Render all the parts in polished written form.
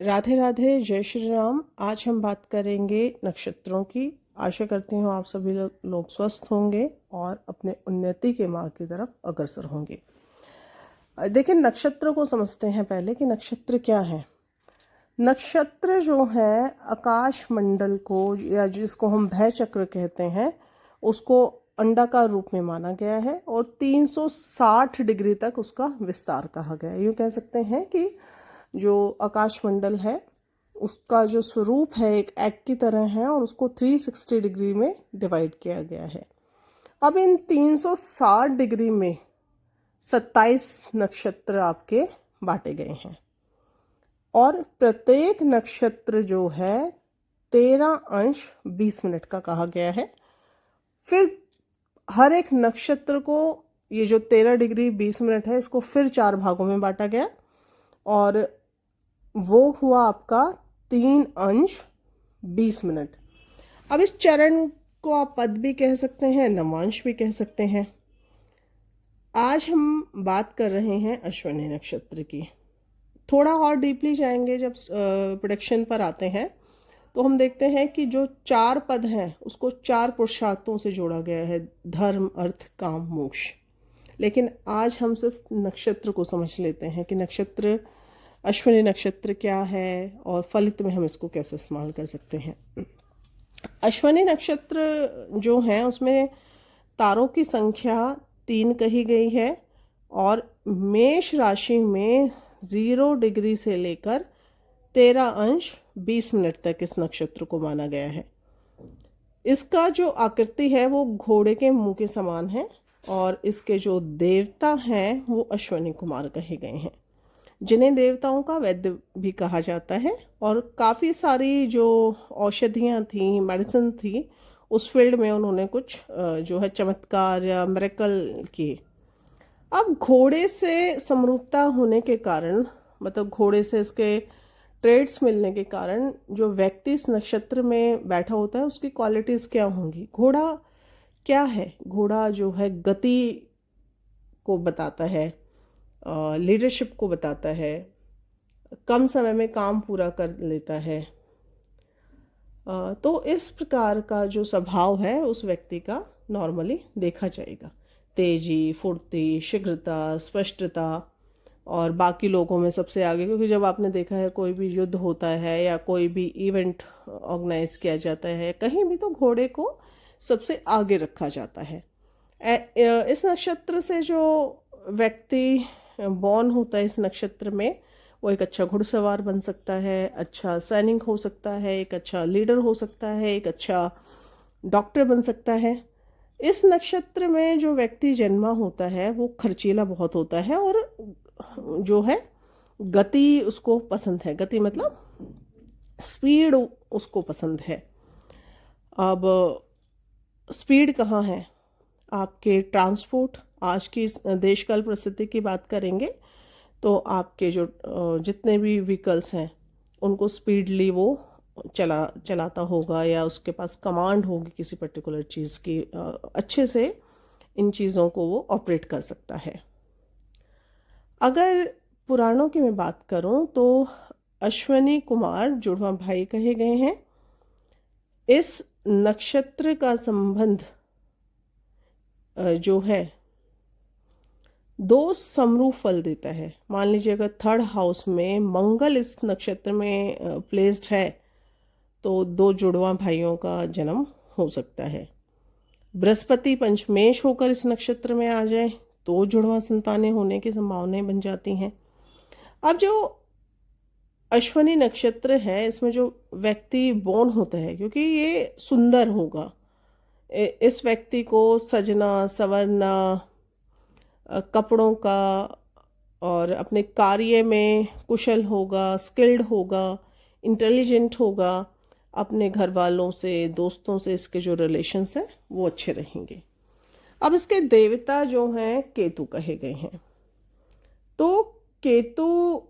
राधे राधे, जय श्री राम। आज हम बात करेंगे नक्षत्रों की। आशा करती हूँ आप सभी लोग स्वस्थ होंगे और अपने उन्नति के मार्ग की तरफ अग्रसर होंगे। देखिए, नक्षत्र को समझते हैं पहले कि नक्षत्र क्या है। नक्षत्र जो है आकाश मंडल को, या जिसको हम भय चक्र कहते हैं, उसको अंडाकार रूप में माना गया है और 360 डिग्री तक उसका विस्तार कहा गया है। यूँ कह सकते हैं कि जो आकाश मंडल है उसका जो स्वरूप है एक एग की तरह है और उसको 360 डिग्री में डिवाइड किया गया है। अब इन 360 डिग्री में 27 नक्षत्र आपके बांटे गए हैं और प्रत्येक नक्षत्र जो है 13 अंश 20 मिनट का कहा गया है। फिर हर एक नक्षत्र को, ये जो 13 डिग्री 20 मिनट है, इसको फिर 4 भागों में बांटा गया और वो हुआ आपका 3 अंश 20 मिनट। अब इस चरण को आप पद भी कह सकते हैं, नवांश भी कह सकते हैं। आज हम बात कर रहे हैं अश्विनी नक्षत्र की। थोड़ा और डीपली जाएंगे जब प्रोडक्शन पर आते हैं तो हम देखते हैं कि जो 4 पद हैं उसको 4 पुरुषार्थों से जोड़ा गया है: धर्म, अर्थ, काम, मोक्ष। लेकिन आज हम सिर्फ नक्षत्र को समझ लेते हैं कि नक्षत्र, अश्विनी नक्षत्र क्या है और फलित में हम इसको कैसे इस्तेमाल कर सकते हैं। अश्विनी नक्षत्र जो है उसमें तारों की संख्या 3 कही गई है और मेष राशि में 0 डिग्री से लेकर 13 अंश 20 मिनट तक इस नक्षत्र को माना गया है। इसका जो आकृति है वो घोड़े के मुंह के समान है और इसके जो देवता हैं वो अश्विनी कुमार कहे गए हैं, जिन्हें देवताओं का वैद्य भी कहा जाता है। और काफ़ी सारी जो औषधियाँ थी, मेडिसिन थी, उस फील्ड में उन्होंने कुछ जो है चमत्कार या मिरेकल किए। अब घोड़े से समरूपता होने के कारण, मतलब घोड़े से इसके ट्रेड्स मिलने के कारण, जो व्यक्ति इस नक्षत्र में बैठा होता है उसकी क्वालिटीज़ क्या होंगी। घोड़ा क्या है? घोड़ा जो है गति को बताता है, लीडरशिप को बताता है, कम समय में काम पूरा कर लेता है। तो इस प्रकार का जो स्वभाव है उस व्यक्ति का नॉर्मली देखा जाएगा: तेजी, फुर्ती, शीघ्रता, स्पष्टता और बाकी लोगों में सबसे आगे। क्योंकि जब आपने देखा है कोई भी युद्ध होता है या कोई भी इवेंट ऑर्गेनाइज किया जाता है कहीं भी, तो घोड़े को सबसे आगे रखा जाता है। इस नक्षत्र से जो व्यक्ति बॉर्न होता है इस नक्षत्र में, वो एक अच्छा घुड़सवार बन सकता है, अच्छा सैनिक हो सकता है, एक अच्छा लीडर हो सकता है, एक अच्छा डॉक्टर बन सकता है। इस नक्षत्र में जो व्यक्ति जन्मा होता है वो खर्चीला बहुत होता है और जो है गति उसको पसंद है। गति मतलब स्पीड उसको पसंद है। अब स्पीड कहाँ है? आपके ट्रांसपोर्ट, आज की देश काल परिस्थिति की बात करेंगे तो आपके जो जितने भी व्हीकल्स हैं उनको स्पीडली वो चलाता होगा या उसके पास कमांड होगी किसी पर्टिकुलर चीज़ की। अच्छे से इन चीज़ों को वो ऑपरेट कर सकता है। अगर पुराणों की मैं बात करूं तो अश्विनी कुमार जुड़वा भाई कहे गए हैं। इस नक्षत्र का संबंध जो है 2 समरूप फल देता है। मान लीजिए अगर 3rd हाउस में मंगल इस नक्षत्र में प्लेस्ड है तो 2 जुड़वा भाइयों का जन्म हो सकता है। बृहस्पति पंचमेश होकर इस नक्षत्र में आ जाए तो जुड़वा संतानें होने की संभावनाएं बन जाती हैं। अब जो अश्विनी नक्षत्र है इसमें जो व्यक्ति बोर्न होता है, क्योंकि ये सुंदर होगा, इस व्यक्ति को सजना संवरना, कपड़ों का और अपने कार्य में कुशल होगा, स्किल्ड होगा, इंटेलिजेंट होगा, अपने घर वालों से, दोस्तों से इसके जो रिलेशंस हैं वो अच्छे रहेंगे। अब इसके देवता जो हैं केतु कहे गए हैं। तो केतु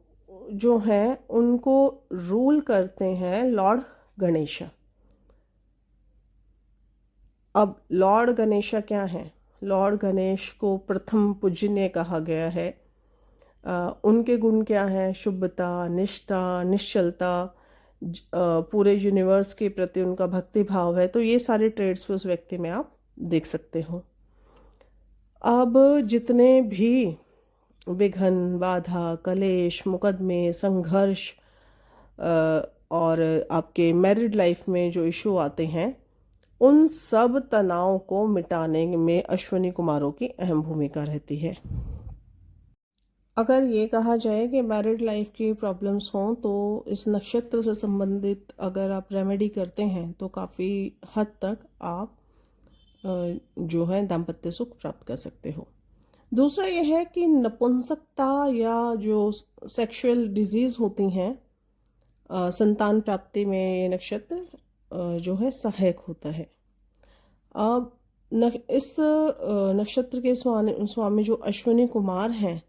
जो हैं उनको रूल करते हैं लॉर्ड गणेशा। अब लॉर्ड गणेशा क्या है? लॉर्ड गणेश को प्रथम पूजनीय कहा गया है। उनके गुण क्या हैं? शुभता, निष्ठा, निश्चलता, पूरे यूनिवर्स के प्रति उनका भक्ति भाव है। तो ये सारे ट्रेड्स उस व्यक्ति में आप देख सकते हो। अब जितने भी विघ्न, बाधा, कलेश, मुकदमे, संघर्ष और आपके मैरिड लाइफ में जो इशू आते हैं, उन सब तनाव को मिटाने में अश्विनी कुमारों की अहम भूमिका रहती है। अगर ये कहा जाए कि मैरिड लाइफ की प्रॉब्लम्स हों तो इस नक्षत्र से संबंधित अगर आप रेमेडी करते हैं तो काफ़ी हद तक आप जो है दाम्पत्य सुख प्राप्त कर सकते हो। दूसरा ये है कि नपुंसकता या जो सेक्सुअल डिजीज़ होती हैं, संतान प्राप्ति में ये नक्षत्र जो है सहायक होता है। अब इस नक्षत्र के स्वामी जो अश्विनी कुमार हैं,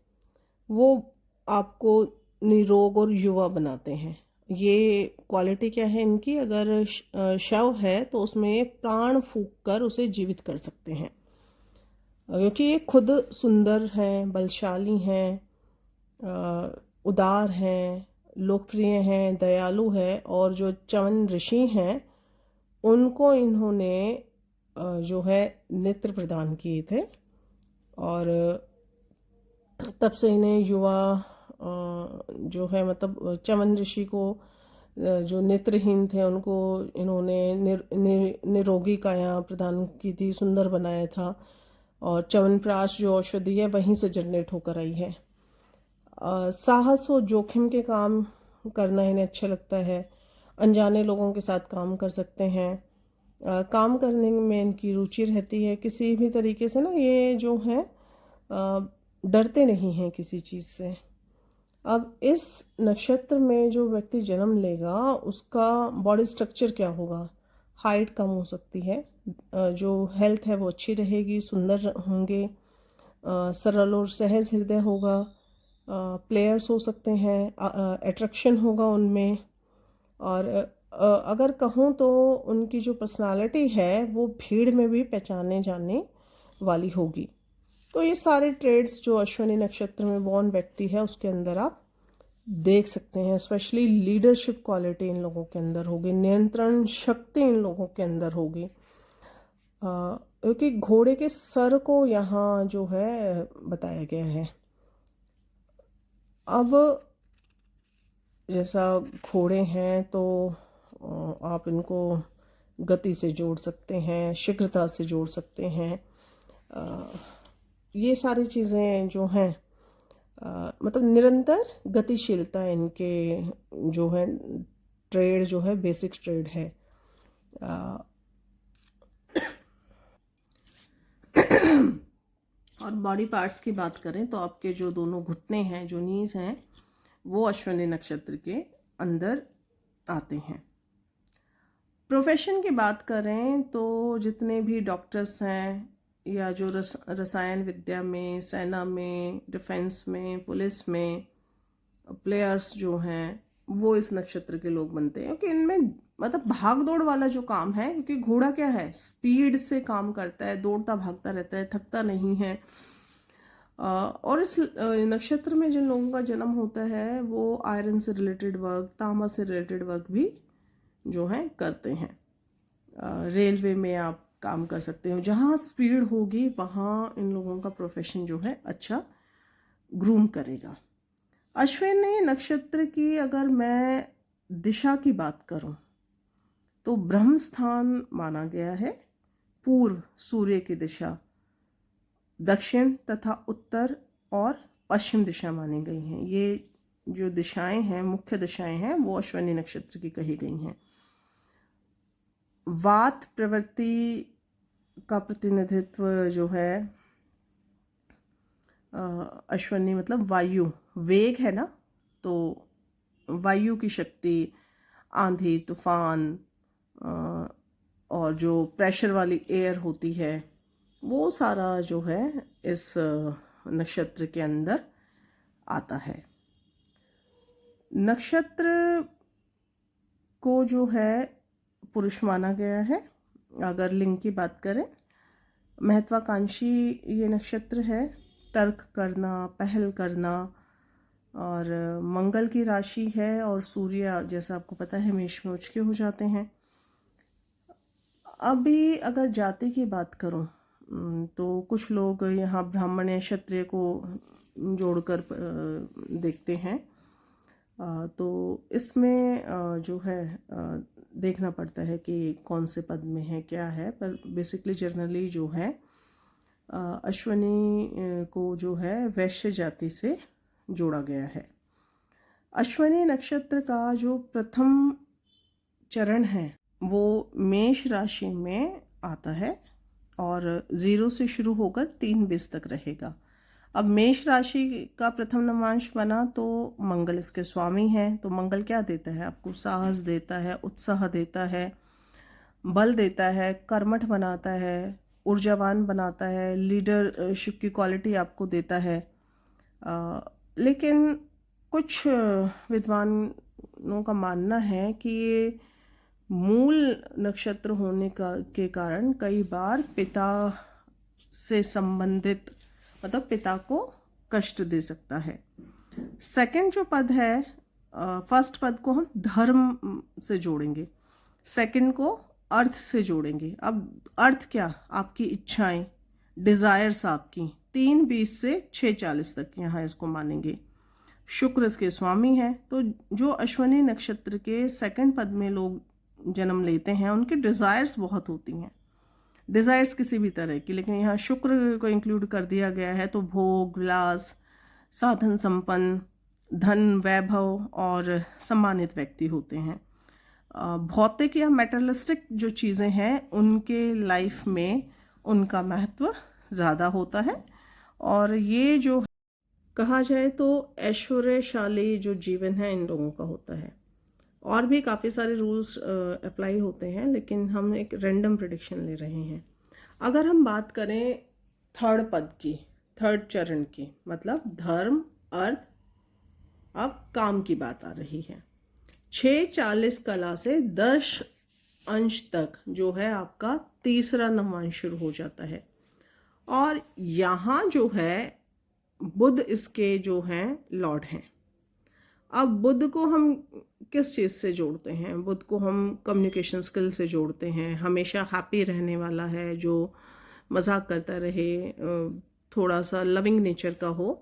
वो आपको निरोग और युवा बनाते हैं। ये क्वालिटी क्या है इनकी? अगर शव है तो उसमें ये प्राण फूंक कर उसे जीवित कर सकते हैं, क्योंकि ये खुद सुंदर हैं, बलशाली हैं, उदार हैं, लोकप्रिय हैं, दयालु हैं। और जो च्यवन ऋषि हैं उनको इन्होंने जो है नेत्र प्रदान किए थे, और तब से इन्हें युवा जो है मतलब च्यवन ऋषि को जो नेत्रहीन थे उनको इन्होंने निरोगी काया प्रदान की थी, सुंदर बनाया था। और च्यवनप्राश जो औषधि है वहीं से जनरेट होकर आई है। साहस और जोखिम के काम करना इन्हें अच्छा लगता है। अनजाने लोगों के साथ काम कर सकते हैं। काम करने में इनकी रुचि रहती है। किसी भी तरीके से ना ये जो है डरते नहीं हैं किसी चीज़ से। अब इस नक्षत्र में जो व्यक्ति जन्म लेगा उसका बॉडी स्ट्रक्चर क्या होगा? हाइट कम हो सकती है, जो हेल्थ है वो अच्छी रहेगी, सुंदर होंगे, सरल और सहज हृदय होगा, प्लेयर्स हो सकते हैं, अट्रैक्शन होगा उनमें। और अगर कहूँ तो उनकी जो पर्सनालिटी है वो भीड़ में भी पहचाने जाने वाली होगी। तो ये सारे ट्रेड्स जो अश्विनी नक्षत्र में बॉर्न व्यक्ति है उसके अंदर आप देख सकते हैं। स्पेशली लीडरशिप क्वालिटी इन लोगों के अंदर होगी, नियंत्रण शक्ति इन लोगों के अंदर होगी, क्योंकि घोड़े के सर को यहाँ जो है बताया गया है। अब जैसा घोड़े हैं तो आप इनको गति से जोड़ सकते हैं, शीघ्रता से जोड़ सकते हैं। ये सारी चीज़ें जो हैं मतलब निरंतर गतिशीलता इनके जो है ट्रेड जो है बेसिक ट्रेड है। और बॉडी पार्ट्स की बात करें तो आपके जो दोनों घुटने हैं, जो नीज हैं, वो अश्विनी नक्षत्र के अंदर आते हैं। प्रोफेशन की बात करें तो जितने भी डॉक्टर्स हैं या जो रसायन विद्या में, सेना में, डिफेंस में, पुलिस में प्लेयर्स जो हैं वो इस नक्षत्र के लोग बनते हैं, क्योंकि इनमें मतलब भाग दौड़ वाला जो काम है, क्योंकि घोड़ा क्या है, स्पीड से काम करता है, दौड़ता भागता रहता है, थकता नहीं है। और इस नक्षत्र में जिन लोगों का जन्म होता है वो आयरन से रिलेटेड वर्क, तांबा से रिलेटेड वर्क भी जो है करते हैं। रेलवे में आप काम कर सकते हो। जहाँ स्पीड होगी वहाँ इन लोगों का प्रोफेशन जो है अच्छा ग्रूम करेगा। अश्विनी नक्षत्र की अगर मैं दिशा की बात करूं तो ब्रह्म स्थान माना गया है। पूर्व सूर्य की दिशा, दक्षिण तथा उत्तर और पश्चिम दिशा मानी गई हैं। ये जो दिशाएं हैं, मुख्य दिशाएं हैं, वो अश्विनी नक्षत्र की कही गई हैं। वात प्रवृत्ति का प्रतिनिधित्व जो है अश्विनी मतलब वायु, वेग है ना, तो वायु की शक्ति, आंधी, तूफान और जो प्रेशर वाली एयर होती है वो सारा जो है इस नक्षत्र के अंदर आता है। नक्षत्र को जो है पुरुष माना गया है। अगर लिंग की बात करें, महत्वाकांक्षी ये नक्षत्र है। तर्क करना, पहल करना, और मंगल की राशि है और सूर्य जैसा आपको पता है मेष में उच्च के हो जाते हैं। अभी अगर जाति की बात करूं तो कुछ लोग यहाँ ब्राह्मण या क्षत्रिय को जोड़कर देखते हैं। तो इसमें जो है देखना पड़ता है कि कौन से पद में है क्या है, पर बेसिकली जनरली जो है अश्वनी को जो है वैश्य जाति से जोड़ा गया है। अश्वनी नक्षत्र का जो प्रथम चरण है वो मेष राशि में आता है और 0 से शुरू होकर 3 तक रहेगा। अब मेष राशि का प्रथम नवांश बना तो मंगल इसके स्वामी हैं। तो मंगल क्या देता है आपको? साहस देता है, उत्साह देता है, बल देता है, कर्मठ बनाता है, ऊर्जावान बनाता है, लीडरशिप की क्वालिटी आपको देता है। लेकिन कुछ विद्वानों का मानना है कि ये मूल नक्षत्र होने के कारण कई बार पिता से संबंधित, मतलब पिता को कष्ट दे सकता है। सेकंड जो पद है, फर्स्ट पद को हम धर्म से जोड़ेंगे, सेकंड को अर्थ से जोड़ेंगे। अब अर्थ क्या? आपकी इच्छाएं, डिजायर्स आपकी। 3:20 से 6:40 तक यहाँ इसको मानेंगे। शुक्र इसके स्वामी है। तो जो अश्वनी नक्षत्र के सेकंड पद में लोग जन्म लेते हैं उनकी डिजायर्स बहुत होती हैं, डिजायर्स किसी भी तरह की, लेकिन यहाँ शुक्र को इंक्लूड कर दिया गया है। तो भोग विलास, साधन संपन्न, धन, वैभव और सम्मानित व्यक्ति होते हैं। भौतिक या मेटेरियलिस्टिक जो चीज़ें हैं उनके लाइफ में उनका महत्व ज़्यादा होता है। और ये जो कहा जाए तो ऐश्वर्यशाली जो जीवन है इन लोगों का होता है। और भी काफ़ी सारे रूल्स अप्लाई होते हैं, लेकिन हम एक रैंडम प्रेडिक्शन ले रहे हैं। अगर हम बात करें थर्ड पद की, थर्ड चरण की, मतलब धर्म, अर्थ, अब काम की बात आ रही है। 6:40 कला से 10 अंश तक जो है आपका तीसरा नवांश शुरू हो जाता है। और यहाँ जो है बुध इसके जो हैं लॉर्ड हैं। अब बुध को हम किस चीज़ से जोड़ते हैं? बुध को हम कम्युनिकेशन स्किल से जोड़ते हैं। हमेशा हैप्पी रहने वाला है, जो मजाक करता रहे, थोड़ा सा लविंग नेचर का हो।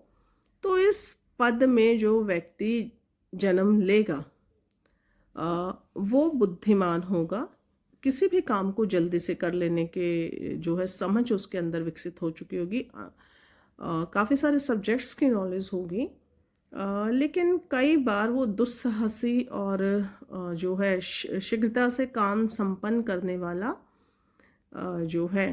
तो इस पद में जो व्यक्ति जन्म लेगा वो बुद्धिमान होगा, किसी भी काम को जल्दी से कर लेने के जो है समझ उसके अंदर विकसित हो चुकी होगी। काफ़ी सारे सब्जेक्ट्स की नॉलेज होगी, लेकिन कई बार वो दुस्साहसी और जो है शीघ्रता से काम संपन्न करने वाला जो है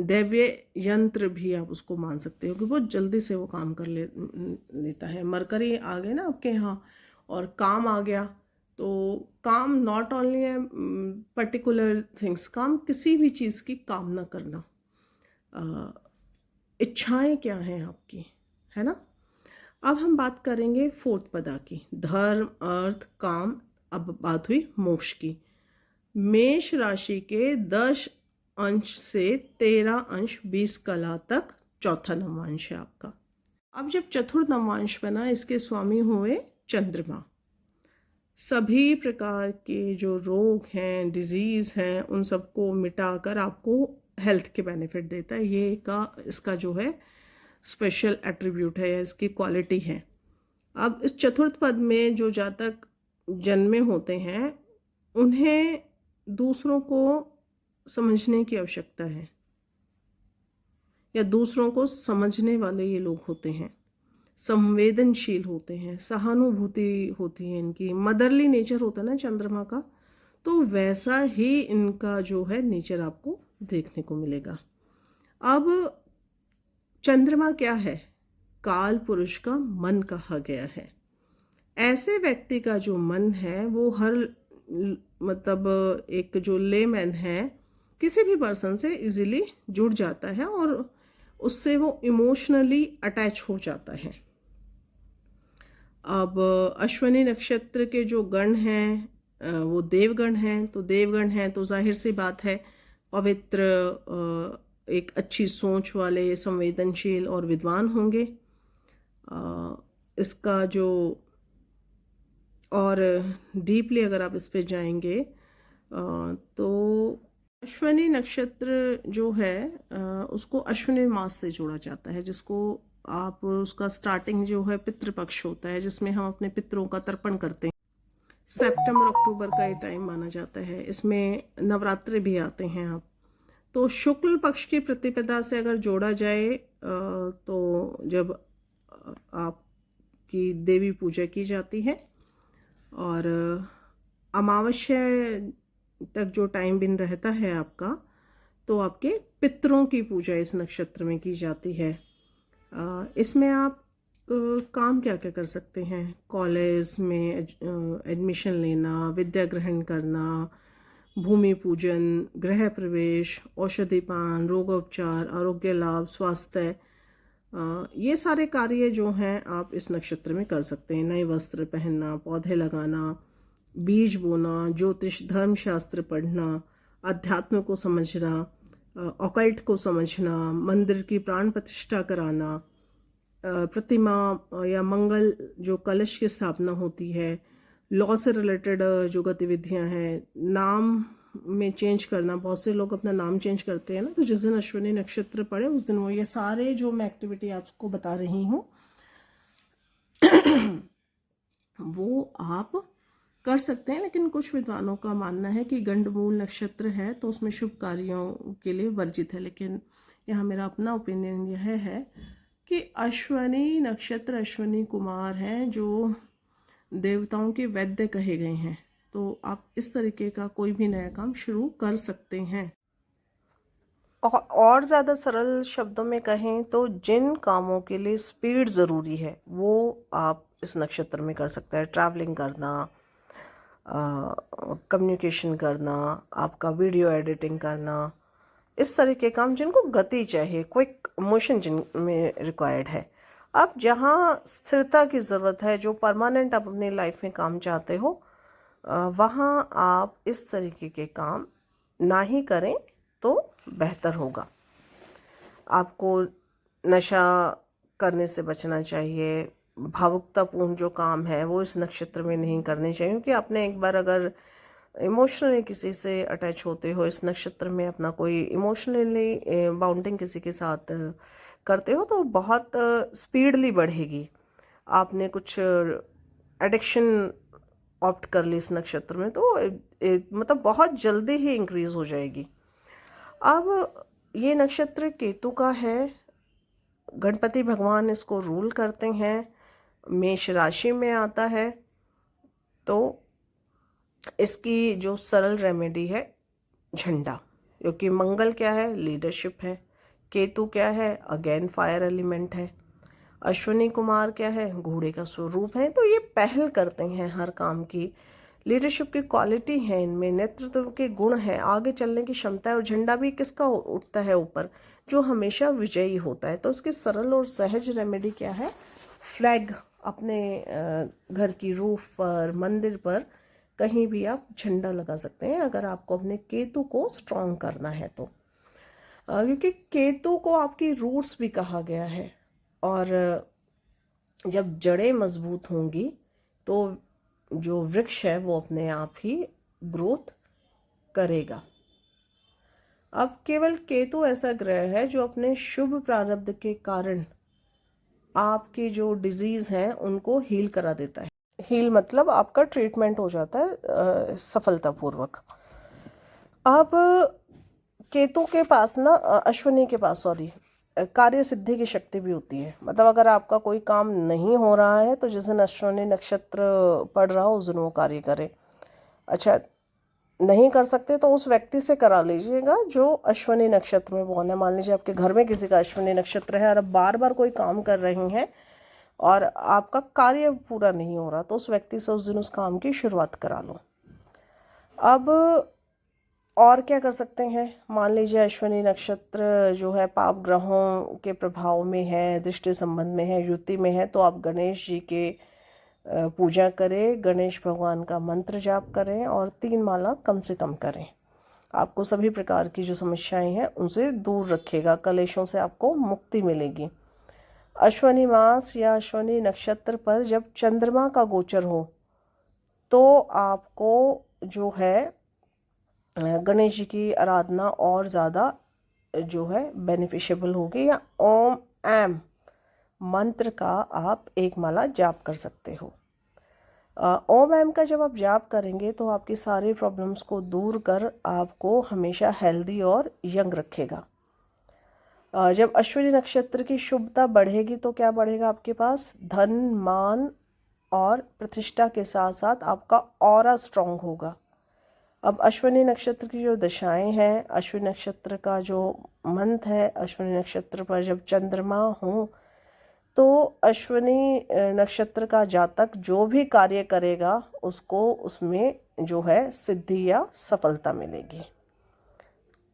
दैवीय यंत्र भी आप उसको मान सकते हो कि बहुत जल्दी से वो काम कर लेता है। मरकरी आ गए ना आपके यहाँ और काम आ गया, तो काम नॉट ओनली है पर्टिकुलर थिंग्स, काम किसी भी चीज़ की कामना करना। इच्छाएं क्या हैं आपकी, है ना। अब हम बात करेंगे फोर्थ पदा की, धर्म, अर्थ, काम। अब बात हुई मोक्ष की। मेष राशि के 10 अंश से 13 अंश 20 कला तक चौथा नवांश है आपका। अब जब चतुर्थ नवांश बना, इसके स्वामी हुए चंद्रमा। सभी प्रकार के जो रोग हैं, डिजीज़ हैं, उन सबको मिटाकर आपको हेल्थ के बेनिफिट देता है। ये इसका जो है स्पेशल एट्रीब्यूट है या इसकी क्वालिटी है। अब इस चतुर्थ पद में जो जातक जन्मे होते हैं उन्हें दूसरों को समझने की आवश्यकता है, या दूसरों को समझने वाले ये लोग होते हैं, संवेदनशील होते हैं, सहानुभूति होती है इनकी, मदरली नेचर होता है ना चंद्रमा का, तो वैसा ही इनका जो है नेचर आपको देखने को मिलेगा। अब चंद्रमा क्या है? काल पुरुष का मन कहा गया है। ऐसे व्यक्ति का जो मन है वो हर मतलब एक जो लेमैन है किसी भी पर्सन से इजीली जुड़ जाता है और उससे वो इमोशनली अटैच हो जाता है। अब अश्वनी नक्षत्र के जो गण हैं वो देवगण हैं। तो देवगण हैं तो जाहिर सी बात है पवित्र, एक अच्छी सोच वाले, संवेदनशील और विद्वान होंगे। इसका जो और डीपली अगर आप इस पे जाएंगे तो अश्विनी नक्षत्र जो है उसको अश्विनी मास से जोड़ा जाता है, जिसको आप उसका स्टार्टिंग जो है पितृपक्ष होता है, जिसमें हम अपने पितरों का तर्पण करते हैं। सितंबर अक्टूबर का ये टाइम माना जाता है। इसमें नवरात्रि भी आते हैं। आप तो शुक्ल पक्ष की प्रतिपदा से अगर जोड़ा जाए तो जब आपकी देवी पूजा की जाती है और अमावस्या तक जो टाइम दिन रहता है आपका, तो आपके पितरों की पूजा इस नक्षत्र में की जाती है। इसमें आप काम क्या क्या कर सकते हैं? कॉलेज में एडमिशन लेना, विद्या ग्रहण करना, भूमि पूजन, गृह प्रवेश, औषधि पान, रोगोपचार, आरोग्य लाभ, स्वास्थ्य, ये सारे कार्य जो हैं आप इस नक्षत्र में कर सकते हैं। नए वस्त्र पहनना, पौधे लगाना, बीज बोना, ज्योतिष धर्म शास्त्र पढ़ना, अध्यात्म को समझना, ऑकल्ट को समझना, मंदिर की प्राण प्रतिष्ठा कराना, प्रतिमा या मंगल जो कलश की स्थापना होती है, लॉ से रिलेटेड जो गतिविधियां हैं, नाम में चेंज करना, बहुत से लोग अपना नाम चेंज करते हैं ना, तो जिस दिन अश्विनी नक्षत्र पड़े उस दिन वो ये सारे जो मैं एक्टिविटी आपको बता रही हूँ वो आप कर सकते हैं। लेकिन कुछ विद्वानों का मानना है कि गंडमूल नक्षत्र है तो उसमें शुभ कार्यों के लिए वर्जित है। लेकिन यहाँ मेरा अपना ओपिनियन यह है कि अश्विनी नक्षत्र अश्विनी कुमार हैं जो देवताओं के वैद्य कहे गए हैं, तो आप इस तरीके का कोई भी नया काम शुरू कर सकते हैं। और ज़्यादा सरल शब्दों में कहें तो जिन कामों के लिए स्पीड ज़रूरी है वो आप इस नक्षत्र में कर सकते हैं। ट्रैवलिंग करना, कम्युनिकेशन करना, आपका वीडियो एडिटिंग करना, इस तरह के काम जिनको गति चाहिए, क्विक मोशन जिन में रिक्वायर्ड है। अब जहाँ स्थिरता की ज़रूरत है, जो परमानेंट आप अपनी लाइफ में काम चाहते हो, वहाँ आप इस तरीके के काम ना ही करें तो बेहतर होगा। आपको नशा करने से बचना चाहिए। भावुकतापूर्ण जो काम है वो इस नक्षत्र में नहीं करने चाहिए, क्योंकि आपने एक बार अगर इमोशनली किसी से अटैच होते हो, इस नक्षत्र में अपना कोई इमोशनली बाउंडिंग किसी के साथ करते हो तो बहुत स्पीडली बढ़ेगी। आपने कुछ एडिक्शन ऑप्ट कर ली इस नक्षत्र में तो मतलब बहुत जल्दी ही इंक्रीज हो जाएगी। अब ये नक्षत्र केतु का है, गणपति भगवान इसको रूल करते हैं, मेष राशि में आता है। तो इसकी जो सरल रेमेडी है झंडा, क्योंकि मंगल क्या है? लीडरशिप है। केतु क्या है? अगेन फायर एलिमेंट है। अश्विनी कुमार क्या है? घोड़े का स्वरूप है। तो ये पहल करते हैं हर काम की, लीडरशिप की क्वालिटी है इनमें, नेतृत्व के गुण हैं, आगे चलने की क्षमता है। और झंडा भी किसका उठता है ऊपर? जो हमेशा विजयी होता है। तो उसकी सरल और सहज रेमेडी क्या है? फ्लैग अपने घर की रूफ पर, मंदिर पर, कहीं भी आप झंडा लगा सकते हैं अगर आपको अपने केतु को स्ट्रॉन्ग करना है तो। क्योंकि केतु को आपकी रूट्स भी कहा गया है, और जब जड़ें मजबूत होंगी तो जो वृक्ष है वो अपने आप ही ग्रोथ करेगा। अब केवल केतु ऐसा ग्रह है जो अपने शुभ प्रारब्ध के कारण आपके जो डिजीज हैं उनको हील करा देता है। हील मतलब आपका ट्रीटमेंट हो जाता है सफलतापूर्वक। अब केतु के पास ना, अश्विनी के पास सॉरी, कार्य सिद्धि की शक्ति भी होती है। मतलब अगर आपका कोई काम नहीं हो रहा है तो जिस दिन अश्विनी नक्षत्र पड़ रहा हो उस दिन वो कार्य करे। अच्छा, नहीं कर सकते तो उस व्यक्ति से करा लीजिएगा जो अश्विनी नक्षत्र में बोर्न है। मान लीजिए आपके घर में किसी का अश्विनी नक्षत्र है और आप बार बार कोई काम कर रही हैं और आपका कार्य पूरा नहीं हो रहा, तो उस व्यक्ति से उस दिन उस काम की शुरुआत करा लो। अब और क्या कर सकते हैं? मान लीजिए अश्विनी नक्षत्र जो है पाप ग्रहों के प्रभाव में है, दृष्टि संबंध में है, युति में है, तो आप गणेश जी के पूजा करें, गणेश भगवान का मंत्र जाप करें और 3 माला कम से कम करें। आपको सभी प्रकार की जो समस्याएं हैं उनसे दूर रखेगा, कलेशों से आपको मुक्ति मिलेगी। अश्वनी मास या अश्वनी नक्षत्र पर जब चंद्रमा का गोचर हो तो आपको जो है गणेश जी की आराधना और ज़्यादा जो है बेनिफिशियबल होगी, या ओम ऐम मंत्र का आप एक माला जाप कर सकते हो। ओम ऐम का जब आप जाप करेंगे तो आपकी सारी प्रॉब्लम्स को दूर कर आपको हमेशा हेल्दी और यंग रखेगा। जब अश्विनी नक्षत्र की शुभता बढ़ेगी तो क्या बढ़ेगा आपके पास? धन, मान और प्रतिष्ठा के साथ साथ आपका ऑरा स्ट्रांग होगा। अब अश्विनी नक्षत्र की जो दशाएं हैं, अश्विनी नक्षत्र का जो मंथ है, अश्विनी नक्षत्र पर जब चंद्रमा हो तो अश्विनी नक्षत्र का जातक जो भी कार्य करेगा उसको उसमें जो है सिद्धि या सफलता मिलेगी।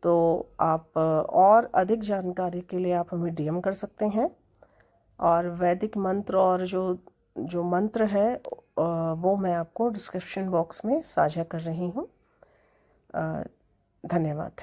तो आप और अधिक जानकारी के लिए आप हमें डीएम कर सकते हैं, और वैदिक मंत्र और जो जो मंत्र है वो मैं आपको डिस्क्रिप्शन बॉक्स में साझा कर रही हूँ। धन्यवाद।